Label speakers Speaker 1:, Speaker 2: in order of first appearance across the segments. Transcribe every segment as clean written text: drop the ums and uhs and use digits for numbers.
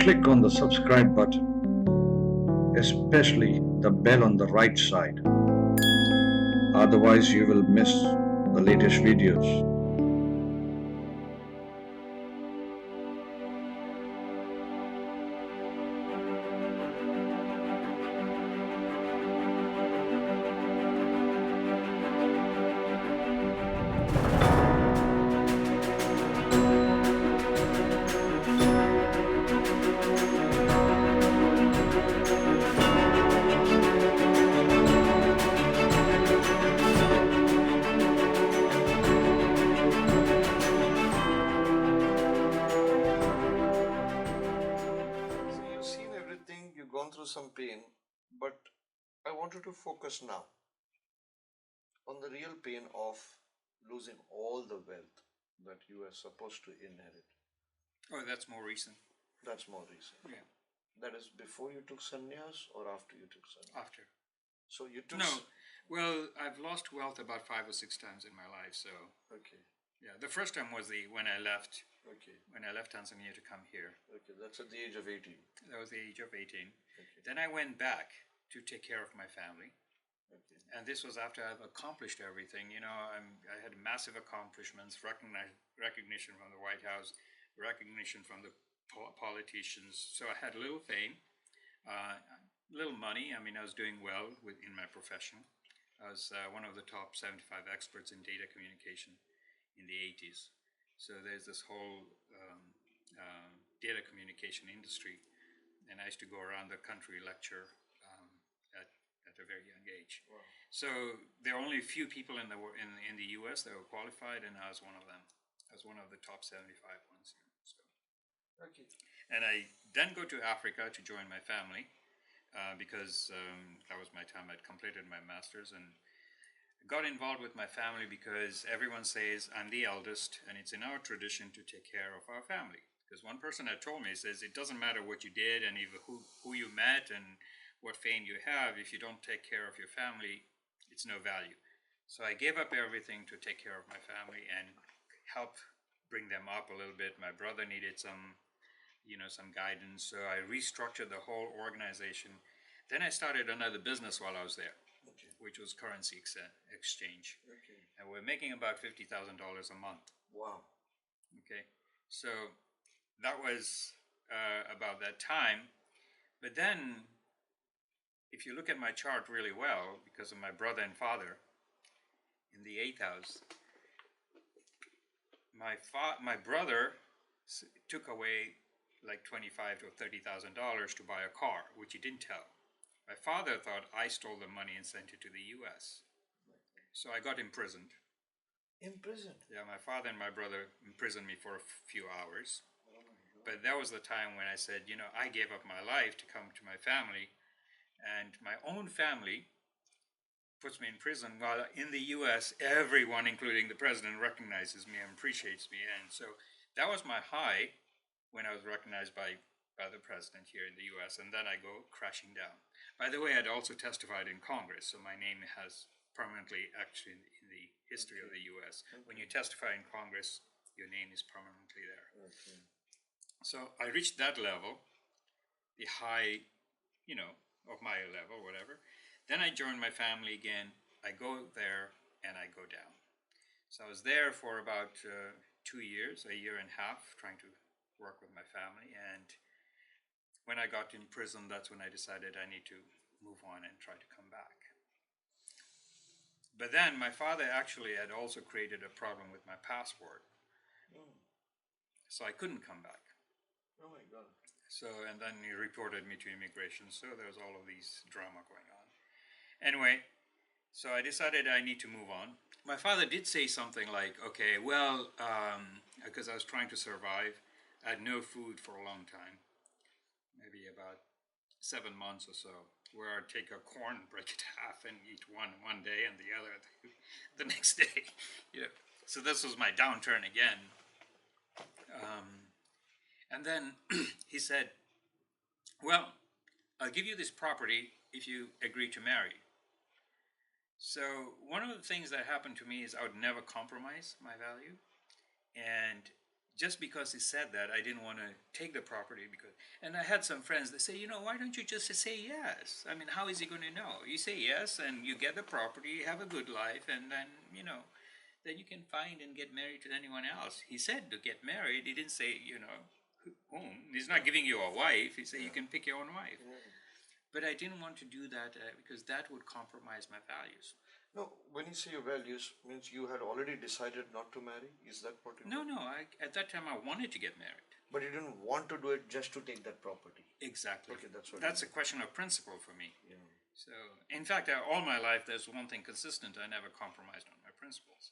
Speaker 1: click on the subscribe button, especially the bell on the right side. Otherwise, you will miss the latest videos. So you've seen everything, you've gone through some pain, but I wanted to focus now on the real pain of losing all the wealth that you were supposed to inherit.
Speaker 2: Oh, that's more recent.
Speaker 1: That's more recent.
Speaker 2: Yeah.
Speaker 1: That is before you took sannyas or after you took sannyas?
Speaker 2: After.
Speaker 1: So you took.
Speaker 2: No. Well, I've lost wealth about 5 or 6 times in my life. So
Speaker 1: Okay.
Speaker 2: yeah, the first time was when I left
Speaker 1: Okay.
Speaker 2: Tanzania to come here.
Speaker 1: Okay. That's at the age of 18.
Speaker 2: That was the age of 18.
Speaker 1: Okay.
Speaker 2: Then I went back to take care of my family.
Speaker 1: Okay.
Speaker 2: And this was after I've accomplished everything. You know, I had massive accomplishments, recognition from the White House, recognition from the politicians. So I had a little fame, little money. I mean, I was doing well in my profession. I was one of the top 75 experts in data communication in the 80s. So there's this whole data communication industry. And I used to go around the country lecture at a very young age.
Speaker 1: Wow.
Speaker 2: So there are only a few people in the U.S. that were qualified, and I was one of them. I was one of the top 75 ones. So.
Speaker 1: Okay.
Speaker 2: And I then go to Africa to join my family because that was my time. I'd completed my master's and got involved with my family because everyone says I'm the eldest, and it's in our tradition to take care of our family. Because one person had told me, says it doesn't matter what you did and even who you met and what fame you have, if you don't take care of your family, it's no value. So I gave up everything to take care of my family and help bring them up a little bit. My brother needed some guidance, so I restructured the whole organization. Then I started another business while I was there,
Speaker 1: Okay.
Speaker 2: which was currency exchange.
Speaker 1: Okay.
Speaker 2: And we're making about $50,000 a month.
Speaker 1: Wow.
Speaker 2: Okay, so that was about that time. But then, if you look at my chart really well, because of my brother and father, in the 8th house, my brother took away like $25,000 to $30,000 to buy a car, which he didn't tell. My father thought I stole the money and sent it to the U.S. So I got imprisoned.
Speaker 1: Imprisoned?
Speaker 2: Yeah, my father and my brother imprisoned me for a few hours.
Speaker 1: Oh my God.
Speaker 2: But that was the time when I said, I gave up my life to come to my family. And my own family puts me in prison, while in the U.S., everyone, including the president, recognizes me and appreciates me. And so that was my high when I was recognized by the president here in the U.S., and then I go crashing down. By the way, I'd also testified in Congress, so my name has permanently, actually, in the history of the U.S.
Speaker 1: Okay.
Speaker 2: When you testify in Congress, your name is permanently there.
Speaker 1: Okay.
Speaker 2: So I reached that level, the high, of my level, whatever. Then I joined my family again. I go there and I go down. So I was there for about 2 years, a year and a half, trying to work with my family. And when I got in prison, that's when I decided I need to move on and try to come back. But then my father actually had also created a problem with my passport.
Speaker 1: Oh.
Speaker 2: So I couldn't come back.
Speaker 1: Oh my God.
Speaker 2: So, and then he reported me to immigration. So there was all of these drama going on. Anyway, so I decided I need to move on. My father did say something like, okay, well, because I was trying to survive, I had no food for a long time, maybe about 7 months or so, where I'd take a corn, break it half, and eat one day and the other the next day. So this was my downturn again. And then he said, well, I'll give you this property if you agree to marry. So one of the things that happened to me is I would never compromise my value. And just because he said that, I didn't want to take the property because. And I had some friends that say, why don't you just say yes? I mean, how is he going to know? You say yes, and you get the property, you have a good life, and then you can find and get married to anyone else. He said to get married. He didn't say, whom. He's not giving you a wife. He said you can pick your own wife. But I didn't want to do that because that would compromise my values.
Speaker 1: No, when you say your values, means you had already decided not to marry? Is that what you
Speaker 2: No,
Speaker 1: mean?
Speaker 2: no. At that time, I wanted to get married.
Speaker 1: But you didn't want to do it just to take that property.
Speaker 2: Exactly.
Speaker 1: Okay, that's what
Speaker 2: That's
Speaker 1: you
Speaker 2: a question of principle for me.
Speaker 1: mean.
Speaker 2: So, in fact, all my life, there's one thing consistent. I never compromised on my principles.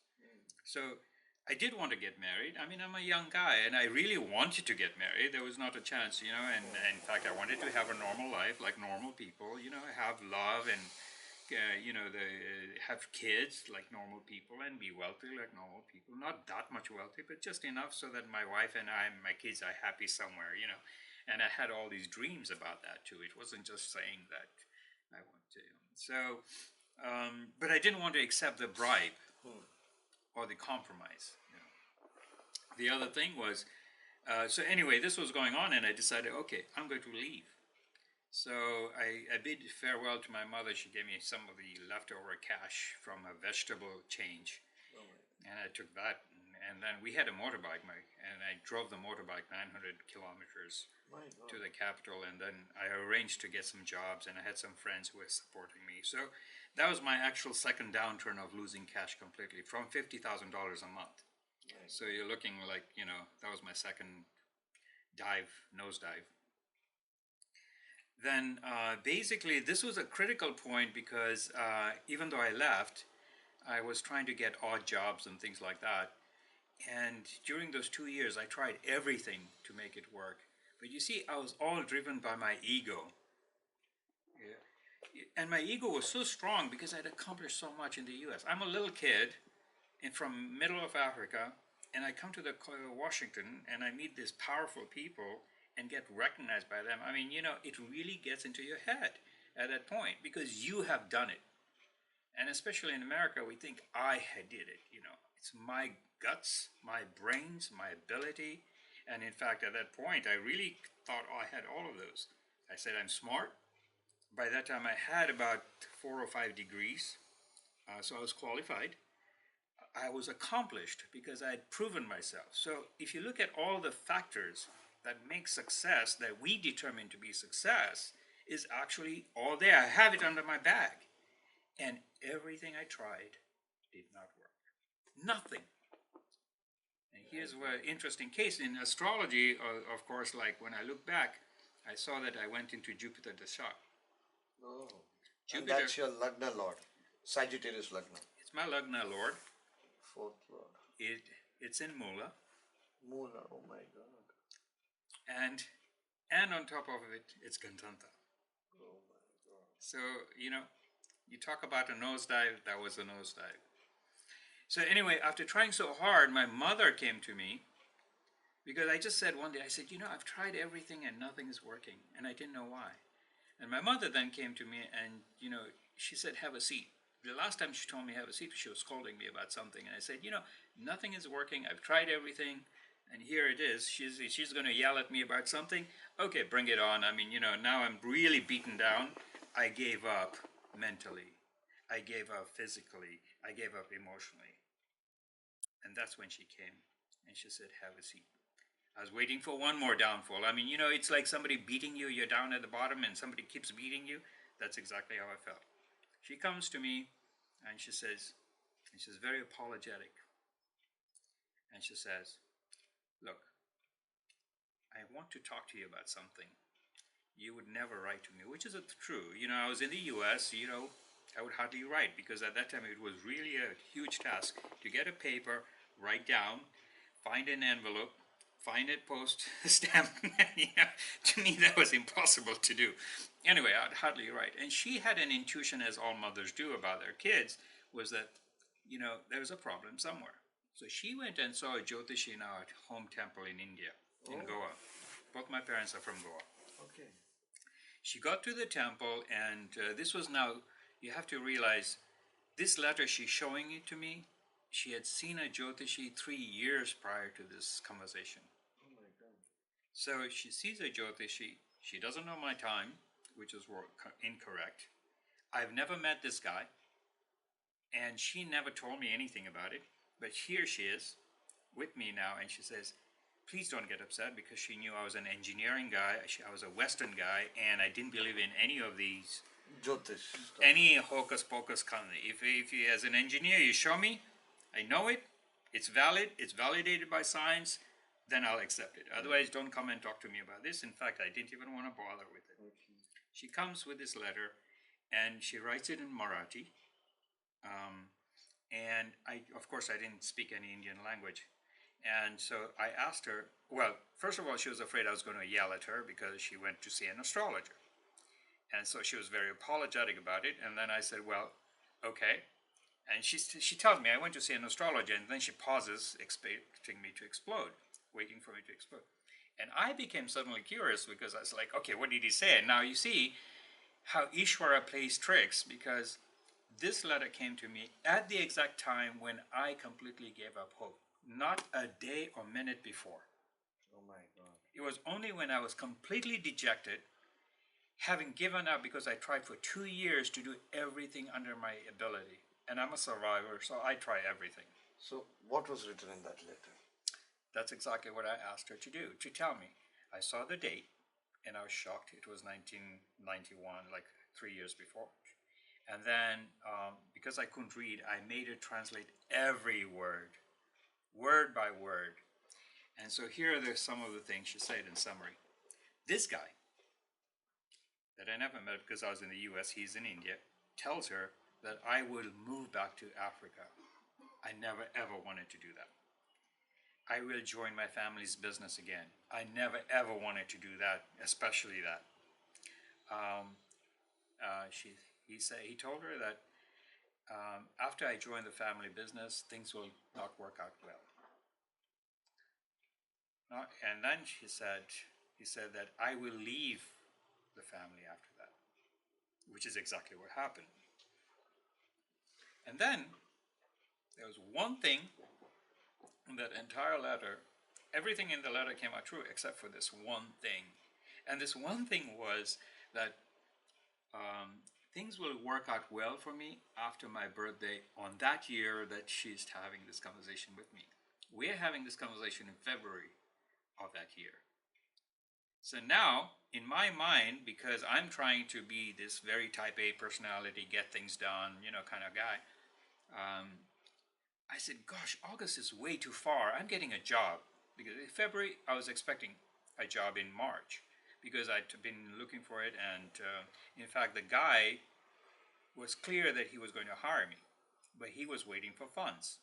Speaker 2: So, I did want to get married. I mean, I'm a young guy, and I really wanted to get married. There was not a chance, and in fact, I wanted to have a normal life like normal people, have love and, have kids like normal people and be wealthy like normal people. Not that much wealthy, but just enough so that my wife and my kids are happy somewhere. And I had all these dreams about that too. It wasn't just saying that I want to. So, but I didn't want to accept the bribe or the compromise. The other thing was, so anyway, this was going on, and I decided, okay, I'm going to leave. So I bid farewell to my mother. She gave me some of the leftover cash from a vegetable change, and I took that. And then we had a motorbike, and I drove the motorbike 900 kilometers to the capital. And then I arranged to get some jobs, and I had some friends who were supporting me. So that was my actual second downturn of losing cash completely from $50,000 a month. So you're looking like, that was my second nosedive. Then basically this was a critical point because even though I left, I was trying to get odd jobs and things like that. And during those 2 years, I tried everything to make it work. But you see, I was all driven by my ego. Yeah. And my ego was so strong because I'd accomplished so much in the U.S. I'm a little kid from middle of Africa, and I come to Washington, and I meet these powerful people and get recognized by them. I mean, it really gets into your head at that point because you have done it. And especially in America, we think I did it. It's my guts, my brains, my ability. And in fact, at that point, I really thought I had all of those. I said I'm smart. By that time, I had about 4 or 5 degrees, so I was qualified. I was accomplished because I had proven myself. So if you look at all the factors that make success, that we determine to be success, is actually all there. I have it under my bag. And everything I tried did not work. Nothing. And here's an interesting case. In astrology, of course, like when I look back, I saw that I went into Jupiter Dasha.
Speaker 1: Oh.
Speaker 2: Jupiter.
Speaker 1: And that's your Lagna Lord. Sagittarius Lagna.
Speaker 2: It's my Lagna Lord.
Speaker 1: Fourth Lord.
Speaker 2: It's in Mula.
Speaker 1: Mula, oh my God.
Speaker 2: And on top of it, it's Gantanta.
Speaker 1: Oh my God.
Speaker 2: So, you talk about a nosedive, that was a nosedive. So anyway, after trying so hard, my mother came to me because I just said one day, I said, I've tried everything and nothing is working. And I didn't know why. And my mother then came to me and, she said, have a seat. The last time she told me have a seat, she was scolding me about something. And I said, nothing is working. I've tried everything. And here it is. She's going to yell at me about something. Okay, bring it on. I mean, now I'm really beaten down. I gave up mentally. I gave up physically. I gave up emotionally. And that's when she came and she said, have a seat. I was waiting for one more downfall. I mean, it's like somebody beating you. You're down at the bottom and somebody keeps beating you. That's exactly how I felt. She comes to me and she's very apologetic. And she says, look, I want to talk to you about something. You would never write to me, which is true. I was in the U.S., I would hardly write because at that time it was really a huge task to get a paper, write down, find an envelope, find it, post, stamp. To me, that was impossible to do. Anyway, I'd hardly write. And she had an intuition, as all mothers do, about their kids, was that, there was a problem somewhere. So she went and saw a Jyotishi in our home temple in India, in Goa. Both my parents are from Goa.
Speaker 1: Okay.
Speaker 2: She got to the temple, and this was now, you have to realize, this letter she's showing it to me she had seen a Jyotishi 3 years prior to this conversation.
Speaker 1: Oh my God.
Speaker 2: So she sees a Jyotishi. She doesn't know my time, which is incorrect. I've never met this guy, and she never told me anything about it. But here she is with me now, and she says, please don't get upset, because she knew I was an engineering guy, I was a Western guy, and I didn't believe in any of these,
Speaker 1: Jyotish stuff.
Speaker 2: any hocus pocus kind of. If you, as an engineer, you show me, I know it, it's valid, it's validated by science, then I'll accept it. Otherwise, don't come and talk to me about this. In fact, I didn't even want to bother with it.
Speaker 1: Okay.
Speaker 2: She comes with this letter, and she writes it in Marathi. And of course, I didn't speak any Indian language. And so I asked her, well, first of all, she was afraid I was going to yell at her because she went to see an astrologer. And so she was very apologetic about it. And then I said, well, okay. And she tells me, I went to see an astrologer. And then she pauses, expecting me to explode, waiting for me to explode. And I became suddenly curious, because I was like, okay, what did he say? And now you see how Ishvara plays tricks, because this letter came to me at the exact time when I completely gave up hope. Not a day or minute before.
Speaker 1: Oh my God.
Speaker 2: It was only when I was completely dejected, having given up because I tried for 2 years to do everything under my ability. And I'm a survivor, so I try everything.
Speaker 1: So, what was written in that letter?
Speaker 2: That's exactly what I asked her to do, to tell me. I saw the date, and I was shocked. It was 1991, like 3 years before. And then, because I couldn't read, I made her translate every word by word. And so here are some of the things she said in summary. This guy, that I never met because I was in the US, he's in India, tells her that I will move back to Africa. I never ever wanted to do that. I will join my family's business again. I never ever wanted to do that, especially that. He told her that after I join the family business, things will not work out well. And then he said that I will leave the family after that, which is exactly what happened. And then there was one thing in that entire letter. Everything in the letter came out true except for this one thing. And this one thing was that things will work out well for me after my birthday on that year that she's having this conversation with me. We're having this conversation in February of that year. So now, in my mind, because I'm trying to be this very type A personality, get things done, kind of guy, I said, gosh, August is way too far. I'm getting a job. Because in February, I was expecting a job in March, because I'd been looking for it. And in fact, the guy was clear that he was going to hire me, but he was waiting for funds.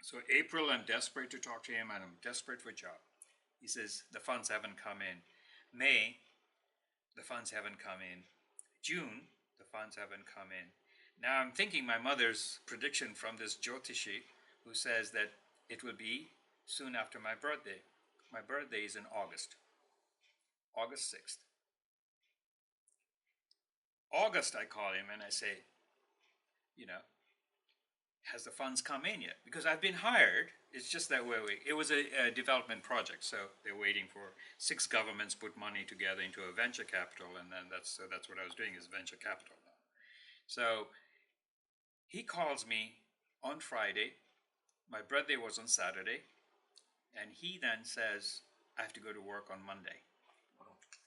Speaker 2: So April, I'm desperate to talk to him, and I'm desperate for a job. He says, the funds haven't come in. May, the funds haven't come in. June, the funds haven't come in. Now I'm thinking my mother's prediction from this Jyotishi, who says that it will be soon after my birthday. My birthday is in August 6th. August, I call him and I say, has the funds come in yet? Because I've been hired. It's just that it was a development project, so they're waiting for 6 governments put money together into a venture capital, and then that's what I was doing, is venture capital now. So he calls me on Friday. My birthday was on Saturday, and he then says I have to go to work on Monday.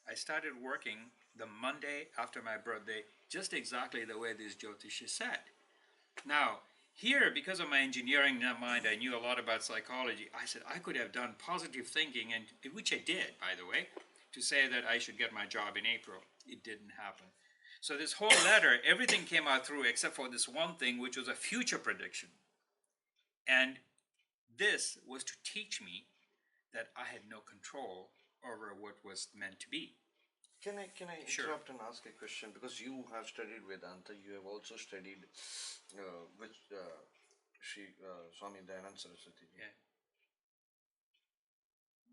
Speaker 2: I started working the Monday after my birthday, just exactly the way this Jyotishi said. Now, here, because of my engineering mind, I knew a lot about psychology. I said I could have done positive thinking, and which I did, by the way, to say that I should get my job in April. It didn't happen. So this whole letter, everything came out through except for this one thing, which was a future prediction. And this was to teach me that I had no control over what was meant to be.
Speaker 1: Can I
Speaker 2: Sure.
Speaker 1: interrupt and ask a question? Because you have studied Vedanta, you have also studied with Swami Dayananda Saraswati.
Speaker 2: Yeah.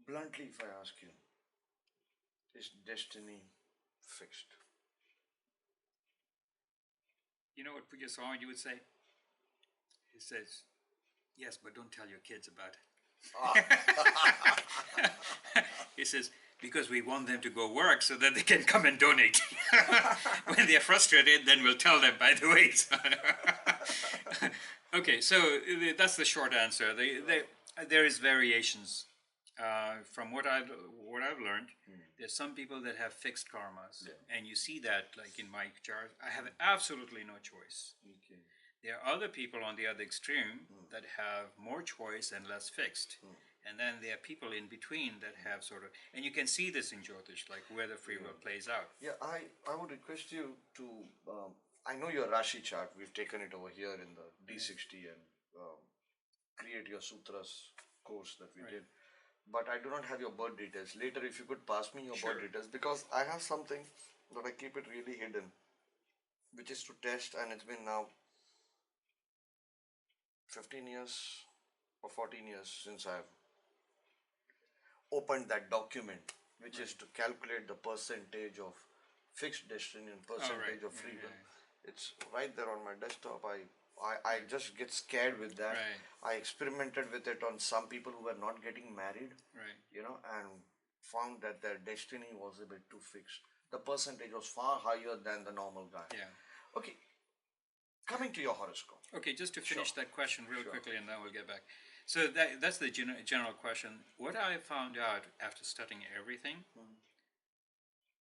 Speaker 1: Bluntly, if I ask you, is destiny fixed?
Speaker 2: You know what Puja Swami would say? He says, Yes, but don't tell your kids about
Speaker 1: Ah,
Speaker 2: it. He says, because we want them to go work so that they can come and donate. When they're frustrated, then we'll tell them, by the way. Okay, so that's the short answer. There is variations. From what I've learned, there's some people that have fixed karmas, and you see that like in my chart. I have absolutely no choice.
Speaker 1: okay.
Speaker 2: There are other people on the other extreme that have more choice and less fixed. And then there are people in between that have sort of, and you can see this in Jyotish, like where the free will plays out.
Speaker 1: Yeah, I would request you to. I know your Rashi chart. We've taken it over here in the D60 and create your sutras course that we did. But I do not have your birth details. Later, if you could pass me your
Speaker 2: Sure.
Speaker 1: birth details, because I have something that I keep it really hidden, which is to test, and it's been now 15 years or 14 years since I've opened that document, which is to calculate the percentage of fixed destiny and percentage of free will. It's right there on my desktop. I just get scared with that.
Speaker 2: Right.
Speaker 1: I experimented with it on some people who were not getting married,
Speaker 2: Right.
Speaker 1: and found that their destiny was a bit too fixed. The percentage was far higher than the normal guy.
Speaker 2: Yeah.
Speaker 1: Okay, coming to your horoscope.
Speaker 2: Okay, just to finish
Speaker 1: Sure.
Speaker 2: that question real
Speaker 1: Sure.
Speaker 2: quickly, and then we'll get back. So that's the general question. What I found out after studying everything,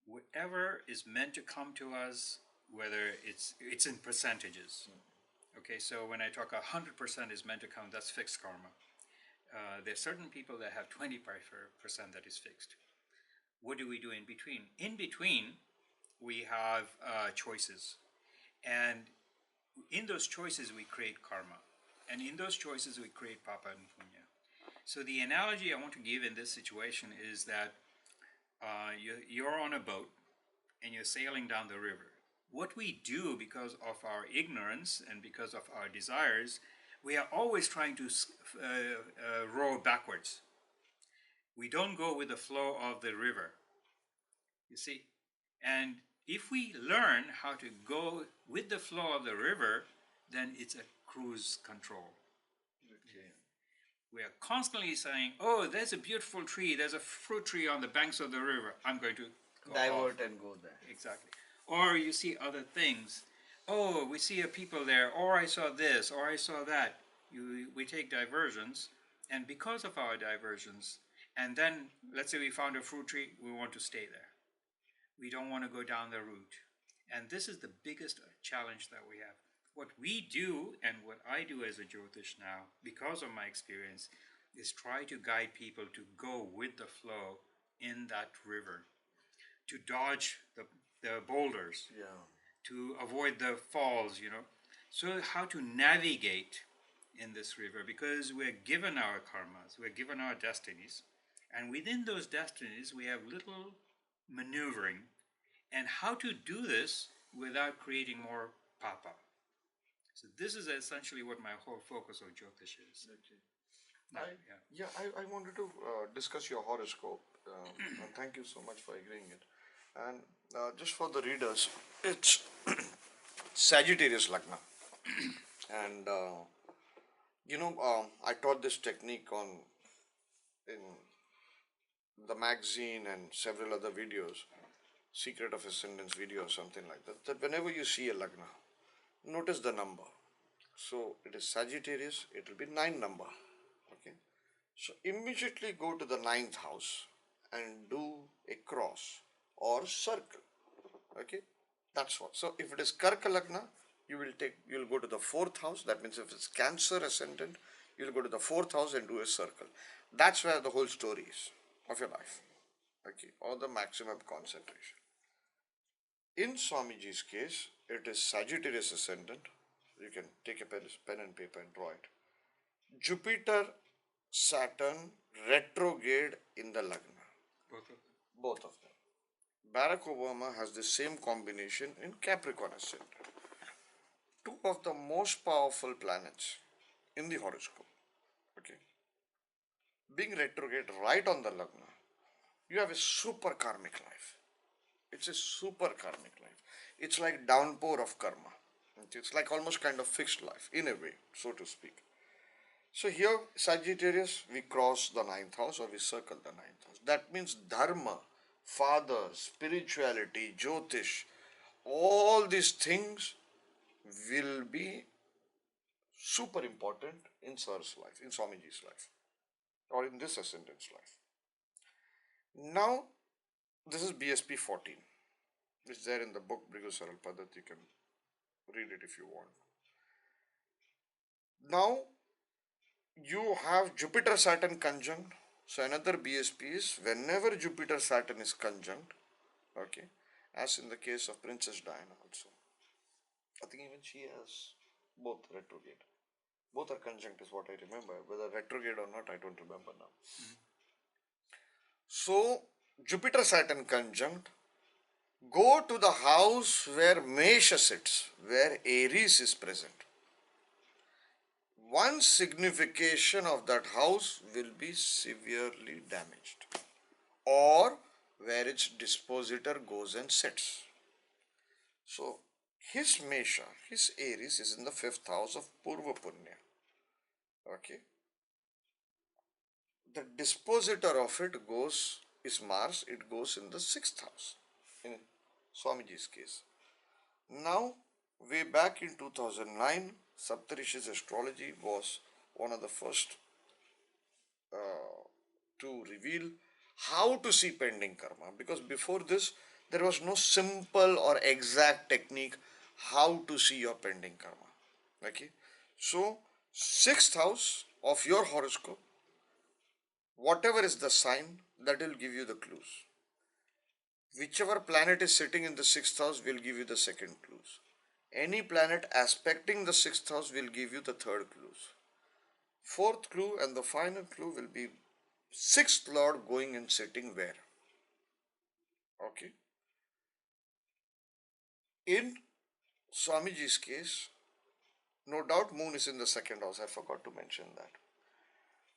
Speaker 2: whatever is meant to come to us, whether it's in percentages. Okay, so when I talk 100% is meant to come, that's fixed karma. There's certain people that have 20% that is fixed. What do we do in between? In between, we have choices, and in those choices we create karma, and in those choices we create papa and punya. So the analogy I want to give in this situation is that you're on a boat and you're sailing down the river. What we do because of our ignorance and because of our desires, we are always trying to row backwards. We don't go with the flow of the river, you see. And if we learn how to go with the flow of the river, then it's a cruise control.
Speaker 1: Okay.
Speaker 2: We are constantly saying, oh, there's a beautiful tree, there's a fruit tree on the banks of the river. I'm going to go
Speaker 1: Divert
Speaker 2: off.
Speaker 1: and go there.
Speaker 2: Exactly. Or you see other things. Oh, we see a people there, or I saw this, or I saw that. We take diversions, and because of our diversions, and then let's say we found a fruit tree, we want to stay there. We don't want to go down the route. And this is the biggest challenge that we have. What we do, and what I do as a Jyotish now, because of my experience, is try to guide people to go with the flow in that river, to dodge the boulders,
Speaker 1: Yeah.
Speaker 2: to avoid the falls, So, how to navigate in this river, because we're given our karmas, we're given our destinies, and within those destinies, we have little maneuvering, and how to do this without creating more papa. So, this is essentially what my whole focus of Jyotish is.
Speaker 1: Okay.
Speaker 2: Now,
Speaker 1: I wanted to discuss your horoscope, and thank you so much for agreeing it. And just for the readers, it's Sagittarius Lagna, and I taught this technique in the magazine and several other videos, Secret of Ascendance video or something like that. That whenever you see a Lagna, notice the number. So it is Sagittarius. It will be 9 number. Okay. So immediately go to the ninth house and do a cross or circle. Okay, that's what. So if it is Karka Lagna, you'll go to the fourth house. That means if it's Cancer ascendant, you'll go to the fourth house and do a circle. That's where the whole story is of your life. Okay, or the maximum concentration. In Swamiji's case, it is Sagittarius ascendant. You can take a pen and paper and draw it. Jupiter, Saturn, retrograde in the Lagna.
Speaker 2: both of them.
Speaker 1: Both of them. Barack Obama has the same combination in Capricorn ascendant. Two of the most powerful planets in the horoscope. Okay. Being retrograde right on the Lagna, you have a super karmic life. It's a super karmic life. It's like downpour of karma. It's like almost kind of fixed life, in a way, so to speak. So here, Sagittarius, we cross the ninth house or we circle the ninth house. That means dharma, father, spirituality, jyotish, all these things will be super important in Sir's life, in Swamiji's life, or in this ascendant's life. Now, this is BSP 14. It's there in the book Brigu Saral Padat. You can read it if you want. Now, you have Jupiter Saturn conjunct. So, another BSP is whenever Jupiter Saturn is conjunct, okay, as in the case of Princess Diana also. I think even she has both retrograde. Both are conjunct is what I remember. Whether retrograde or not, I don't remember now. So, Jupiter Saturn conjunct, go to the house where Mesha sits, where Aries is present. One signification of that house will be severely damaged, or where its dispositor goes and sits. So, his Mesha, his Aries is in the fifth house of Purva Punya. Okay. The dispositor of it goes, is Mars, it goes in the sixth house, in Swamiji's case. Now, way back in 2009, Saptarishis astrology was one of the first to reveal how to see pending karma, because before this there was no simple or exact technique how to see your pending karma. Okay, so sixth house of your horoscope, whatever is the sign, that will give you the clues. Whichever planet is sitting in the sixth house will give you the second clues. Any planet aspecting the sixth house will give you the third clues. Fourth clue and the final clue will be sixth lord going and sitting where. Okay. In Swamiji's case, no doubt moon is in the second house. I forgot to mention that.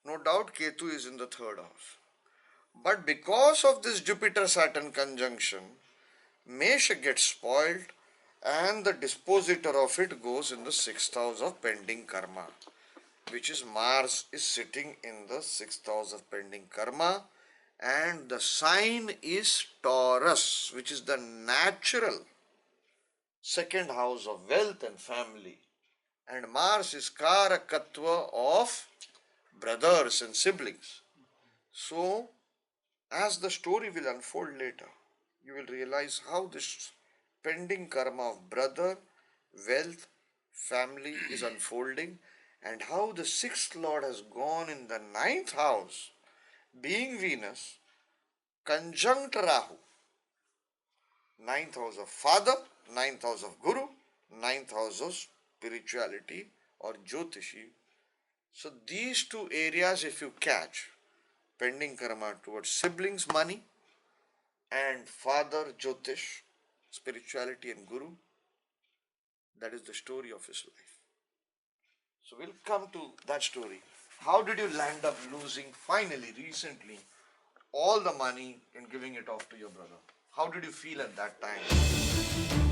Speaker 1: No doubt Ketu is in the third house. But because of this Jupiter Saturn conjunction, Mesha gets spoiled and the dispositor of it goes in the sixth house of pending karma, which is Mars is sitting in the sixth house of pending karma, and the sign is Taurus, which is the natural second house of wealth and family, and Mars is Karakatva of brothers and siblings. So, as the story will unfold later, you will realize how this pending karma of brother, wealth, family is unfolding, and how the sixth lord has gone in the ninth house, being Venus, conjunct Rahu. Ninth house of father, ninth house of guru, ninth house of spirituality or Jyotishi. So these two areas, if you catch, pending karma towards siblings, money, and father, Jyotish, spirituality and guru, that is the story of his life. So we'll come to that story. How did you land up losing finally, recently, all the money and giving it off to your brother? How did you feel at that time?